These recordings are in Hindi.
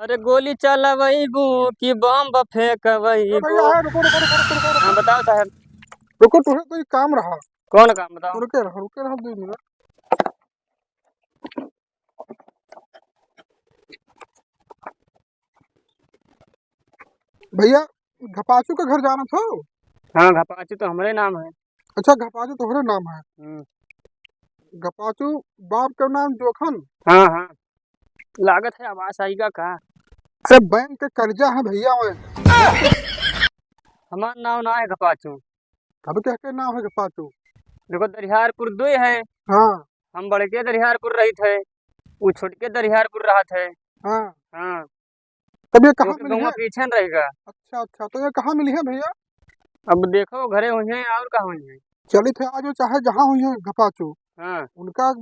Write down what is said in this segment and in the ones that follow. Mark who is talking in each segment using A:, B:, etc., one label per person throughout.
A: अरे गोली चलवैबू कि बम फेंकवैबू।
B: भैया है, रुको रुको रुको रुको रुको
A: हाँ
B: रुको
A: बताओ साहब।
B: रुको, तुम्हें कोई काम रहा।
A: कौन काम बताओ।
B: रुके रहो 2 मिनट। भैया घपाचू के घर जाना था।
A: हाँ घपाची तो हमारे नाम है।
B: अच्छा, घपाचू तुम्हारे नाम है।
A: हम्म।
B: घपाचू बाप का नाम जोखन।
A: हाँ हाँ लागत है आवाज आएगा का।
B: अरे बैंक के कर्जा है भैया मैं।
A: हमारा नाम ना है घपाचू।
B: अब क्या के नाम है घपाचू।
A: देखो दरियारपुर दुई है।
B: हाँ
A: हम बड़के दरियारपुर रही थे, वो छोटके दरियारपुर रहा थे।
B: हाँ।
A: हाँ
B: तब ये कहाँ मिली
A: गाँव
B: है।
A: पीछे न रहेगा।
B: अच्छा अच्छा, तो ये कहाँ मिली है भैया।
A: अब देखो घरे हुई है और कहाँ हुई है।
B: चली थे आज वो चाहे जहाँ हुई है घपाचू,
A: हाँ
B: उनका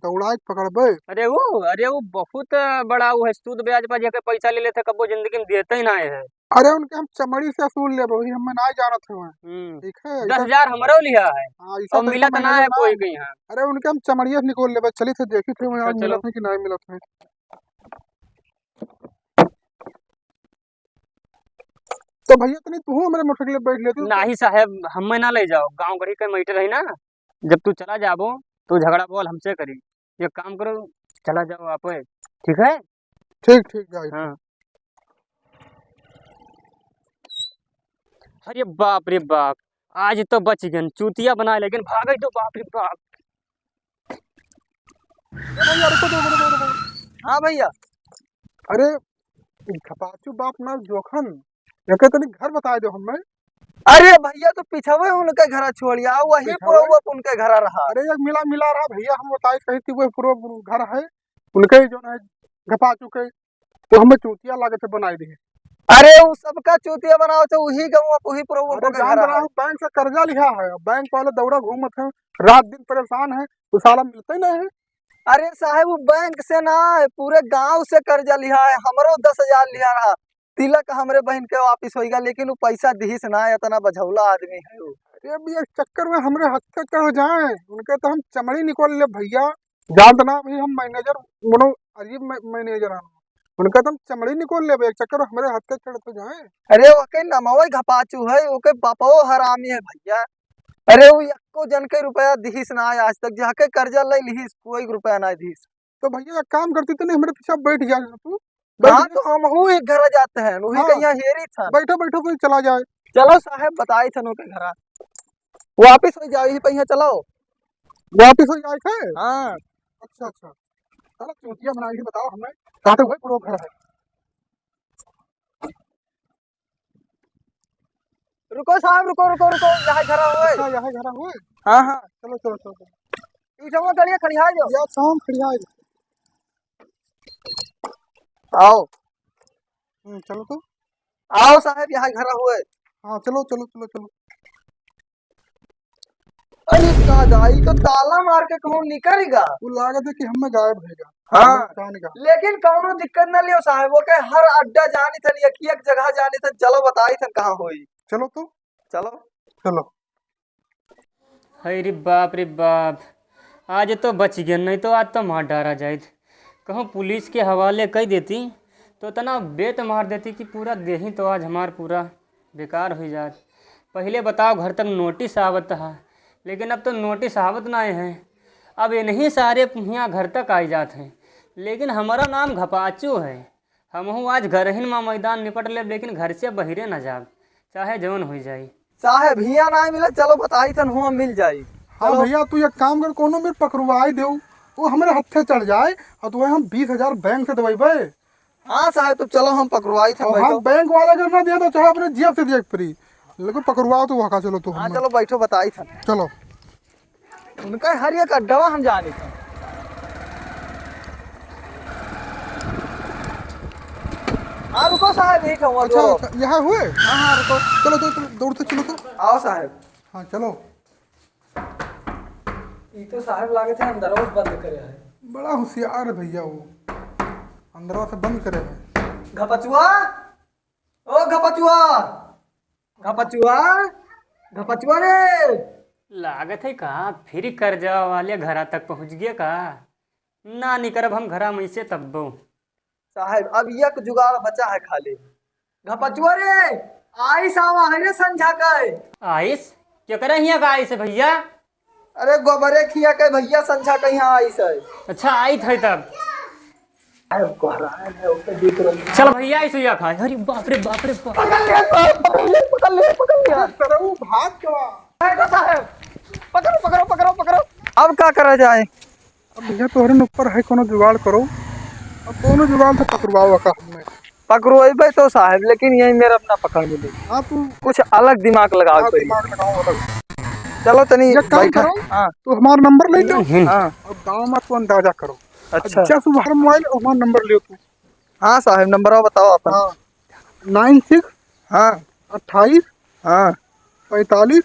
B: दौड़ा के पकड़बे।
A: अरे वो बहुत बड़ा वो है, सूद ब्याज पर जाके पैसा ले लेते, कबो जिंदगी में देते ही ना है।
B: अरे उनके हम चमड़ी से असूल ले वही हमें ना जाना था मैं। ठीक है
A: दस
B: ऐसा।
A: हजार हमारो लिया है
B: हाँ ऐसा
A: और
B: पैसा
A: मिलत ना
B: मैनेजर
A: है
B: ना
A: कोई
B: है।
A: के यहाँ।
B: अरे उनके हम चमड़िया से निकोल ले चली थे, देखी थे मैं
A: अच्छा
B: आज
A: चलो।
B: मिलत है कि नहीं मिलत है। तो भैया तनी तू मेरे मोटरसाइकिल पे बैठ लेती तो।
A: नाही साहब हमें ना ले जाओ, गांव गढ़ी के मैटर रही ना। जब तू चला जाबो तो झगड़ा बोल हमसे करी। एक काम करो, चला जाओ आप, ठीक है।
B: ठीक ठीक जाए।
A: हाँ। अरे बाप रे बाप, आज तो बच गए, चूतिया बनाए लेकिन भागे तो बाप रे बाप।
B: भैया रुको।
A: हाँ भैया।
B: अरे घपाचू बाप ना जोखन, एक तनी घर बता दो हमें।
C: अरे भैया तो पिछवे उनके घर छोड़िया, वही
B: पिछवे?
C: पुरवा उनके घर रहा।
B: अरे एक मिला मिला रहा भैया, हम बताए कही थी वही पूरा घर है उनके जो है घपाचू के, तो हमें चूतिया लागे थे बनाई दी।
C: अरे वो सबका चूतिया बनाओ तो वही गाँव वही पुरवा
B: अरे
C: के
B: जान
C: घर
B: रहा
C: है।
B: हूँ बैंक से कर्जा लिया है, बैंक वाले दौड़ा घूमत है, रात दिन परेशान है, तो साला मिलता ही नहीं है।
C: अरे साहब वो बैंक से ना है, पूरे गांव से कर्जा लिया है, हमरो 10,000 लिया रहा। तिलक हमरे बहन के वापिस होगा, लेकिन वो पैसा दिहिस ना, इतना बझौला आदमी है वो।
B: ये भी एक चक्कर में हमरे हद से चढ़ जाए उनके, तो हम चमड़ी निकोल ले भैया। जानते ना भाई हम मैनेजर मनो अजीब मैनेजर है उनका, तो हम चमड़ी निकोल ले एक चक्कर में हमारे हद से चढ़ तो जाए।
C: अरे ओके नमवा घपाचू है, ओके बापो हरामी है भैया। अरे वो एको जन के रुपया दिहिस ना आज तक, जाके कर्जा ले लिहिस कोई रुपया ना दिहिस।
B: तो भैया एक काम करती तो नहीं हमारे पीछे बैठ जा तू।
C: हाँ तो हम हूँ एक घर जाते हैं, वही
B: हाँ।
C: कहीं हेरी था।
B: बैठो बैठो कोई चला जाए।
C: चलो साहब बताई थनों के घर वापिस हो जाओ, यही पहिया चलो।
B: वापिस हो जाए थे।
C: हाँ
B: अच्छा अच्छा, चलो चूतिया बनाई थी, बताओ हमें कहाँ पे वही पूरा घर है।
C: रुको साहब, रुको रुको रुको, यहाँ घर हुए।
B: अच्छा यहाँ घर हुए।
C: हाँ हाँ
B: चलो चलो चलो
C: पीछे खड़िया खड़िया जो
B: या शाम खड़िया।
C: आओ।
B: चलो तो।
C: आओ साहब यहाँ घर हुए।
B: हाँ चलो चलो चलो चलो।
C: अरे का जाई तो ताला मार के कहूँ निकलेगा।
B: वो लागत है कि हमें गायब रहेगा।
C: हाँ
B: जाने का।
C: लेकिन कौनो दिक्कत न लियो साहब, वो के हर अड्डा जानी थन, एक जगह जानी थन, चलो बताई थन कहाँ हुई।
B: चलो तो।
C: चलो
B: चलो।
A: अरे बाप रे बाप, आज तो बच गया, नहीं तो आज तो मार डारा जाए। कहूँ पुलिस के हवाले कर देती तो इतना बेत मार देती कि पूरा देही तो आज हमार पूरा बेकार हो जात। पहले बताओ घर तक नोटिस आवत था, लेकिन अब तो नोटिस आवत ना है। अब ये नहीं सारे यहाँ घर तक आ जाते हैं, लेकिन हमारा नाम घपाचू है। हम आज घर ही में मैदान निपट ले, लेकिन घर से बहिरे न जाब, चाहे जौन हो जाए।
C: साहब हिया ना मिला, चलो बताई थन हुआ मिल जाई।
B: हाँ भैया तू एक काम कर, कोनो भी पकड़वाई दे, वो हमारे हाथ से चढ़ जाए और तुम्हें हम 20,000 बैंक से दवाई।
C: हाँ साहब तो चलो हम पकड़वाई थन।
B: हाँ बैंक वाला अगर ना दिया तो चाहे अपने जेब से दिया फ्री, लेकिन पकड़वाओ तो वहाँ। चलो तो
C: हाँ चलो बैठो बताई थन।
B: चलो।
C: उनका हर एक अड्डा हम जाने थे। हाँ रुको साहब एक हम।
B: अच्छा यहाँ हुए।
C: हाँ हाँ रुको।
B: चलो तो चलो दौड़ते चलो तो।
C: आओ साहब।
B: हाँ चलो।
C: ये तो साहब लागे थे अंदर बंद करे है।
B: बड़ा होशियार है भैया वो, अंदरवा से बंद करे है।
C: घपचुआ, ओ घपचुआ, घपचुआ, घपचुआ रे।
A: लागत है कहाँ फिर कर्जा वाले घरा तक पहुँच गया का। ना नहीं करब हम घरा में से तब
C: साहब अब यक जुगाड़ बचा है खाली। घपचुआ रे आई सावा है रे संझा के।
A: आइस क्या करे हिया का आइस भैया?
C: अरे गोबरे खिया के भैया संझा के यहाँ आई से।
A: अच्छा आई थे तब।
C: अरे गोहरान है उसे देख रही।
A: चल भैया आइस या खाए। अरे बाप रे बाप रे बाप।
C: पकड़ लिया।
B: सरऊ भाग गवा।
C: साहब पकड़ो पकड़ो पकड़ो पकड़ो। अब क्या करा जाए?
B: अब भैया तोहरे न ऊपर है कोनो जुगाड़ करो। अब दोनों जुगाड़ से पकड़वाओ का हमने।
C: पकड़ोइबे तो साहब लेकिन यही मेरा अपना पकड़ मिले।
B: हाँ तू
C: कुछ अलग दिमाग लगाओ
B: हाँ,
C: पड़ी।
B: दिमाग लगाओ अलग।
C: चलो तनी
B: एक काम
C: बैठा।
B: करो।
C: हाँ
B: तो हमारा नंबर ले लो
C: हाँ
B: और गाँव में तू अंदाजा करो।
C: अच्छा
B: जब तुम्हारा मोबाइल और हमारा नंबर लियो तू।
C: हाँ साहब नंबर बताओ अपन।
B: हाँ 96
C: हाँ
B: 28
C: हाँ
B: 45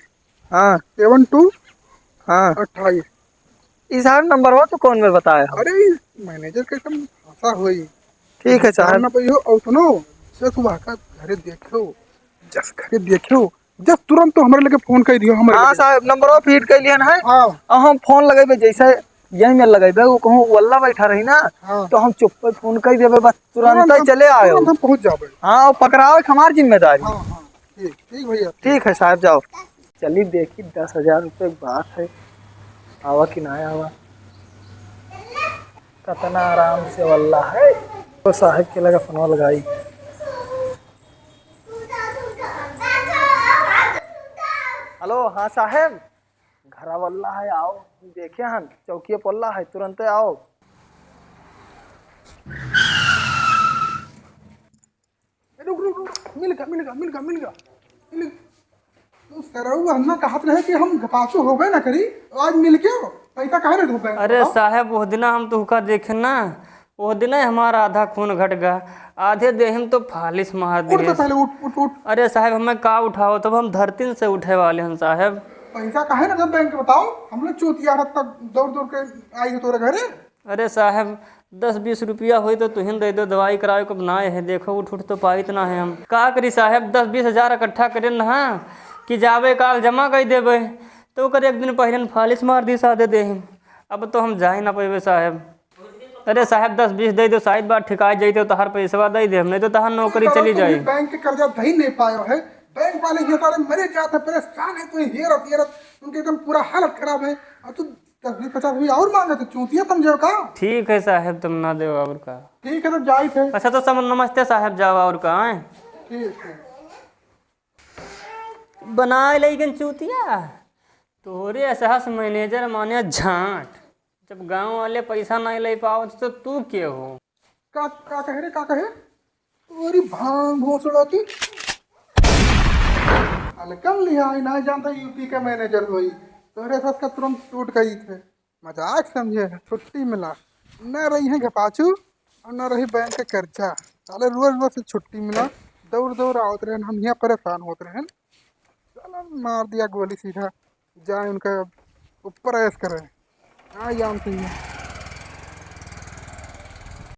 C: हाँ
B: 72
C: हाँ
B: 28।
C: इस साहब नंबर हो तो कौन में बताया?
B: अरे मैनेजर के तुम भाषा हुई।
C: ठीक है साहब।
B: ना पइयो और सुनो जब सुबह का घरे देखो जस घरे देखो जब तुरंत तो हमारे लगे फोन कर दियो हमारे
C: हाँ
B: लगे।
C: साहब नंबर फीड कर लिया है।
B: हाँ
C: और हम फोन लगेबे जैसे यही में लगेबे वो कहूँ वल्ला बैठा रही ना
B: हाँ
C: तो हम चुप पे फोन कर देबे बस तुरंत ही चले आए।
B: तुरंत हम पहुंच जाओगे।
C: हाँ और पकड़ाओ हमारी जिम्मेदारी।
B: हाँ हाँ ठीक ठीक भैया।
C: ठीक है साहब जाओ। चलिए देखी 10,000 रुपये बात है। आवा कि ना आवा कितना आराम से वल्ला है। तो साहब के लगा फोन लगाई। हेलो हाँ साहब घरा वल्ला है आओ देखे हम चौकी पल्ला है तुरंत आओ।
B: रुक रुक रुक मिल गया मिल गया मिल गया मिल गया मिल तो सरऊ हमने कहा रहे कि हम गपासो हो गए ना करी आज मिल के पैसा कहाँ नहीं ढूंढे।
A: अरे साहब वो दिना हम तुहका देखे ना वो दिन हमारा आधा खून घट गया आधे देह में तो फालिश मार
B: उठ तो
A: दिए।
B: पहले उठ उठ उठ।
A: अरे साहब हमें का उठाओ तब हम धरती से उठे वाले हैं साहब।
B: पैसा कहाँ ना जब बैंक बताओ हम लोग चौथिया रात तक दौड़ दौड़ के आई तोरे घरे।
A: अरे साहब 10-20 रुपया हुई तो तुहिन दे दो दवाई कराए को ना है देखो उठ उठ तो पाइत ना है हम का करी साहब 10-20 हजार इकट्ठा करे ना कि जावे काल जमा कर देवे तो कर एक दिन पहले फालिश मार दी सादे दे अब तो हम जा ही ना पेबे साहब। अरे साहब 10-20 दे दो शायद बात ठिकाई जाते तो हर पैसा दे दे नहीं तो तहार नौकरी चली जाए।
B: बैंक के कर्जा दही नहीं पायो है बैंक वाले ये सारे मरे जाते परेशान है तो हेरत उनके एकदम पूरा हालत खराब है और तू 10-20-50 भी और मांगे तो चूतिया समझो का।
A: ठीक है साहब तुम ना दो और का।
B: ठीक है तो जाई थे।
A: अच्छा तो सब नमस्ते साहब जाओ और का है
B: ठीक है
A: बना लेकिन चूतिया तोरे एहसास मैनेजर माने झांट जब गांव वाले पैसा नहीं ले पाओ तो तू के हो।
B: का कहे रे का कहे तोरी भांग घोसड़ा की अलकम लिया ना जानता यूपी के मैनेजर हुई तोरे साथ का तुरंत टूट गई थे मजाक समझे छुट्टी मिला न रही है घपाचू और न रही बैंक के कर्जा साले रोज रोज से छुट्टी मिला दौड़ दौड़ आवत रहे हम यहाँ परेशान होते रहे चलो मार दिया गोली सीधा जाए उनका ऊपर ऐस करे हाँ जानते हैं।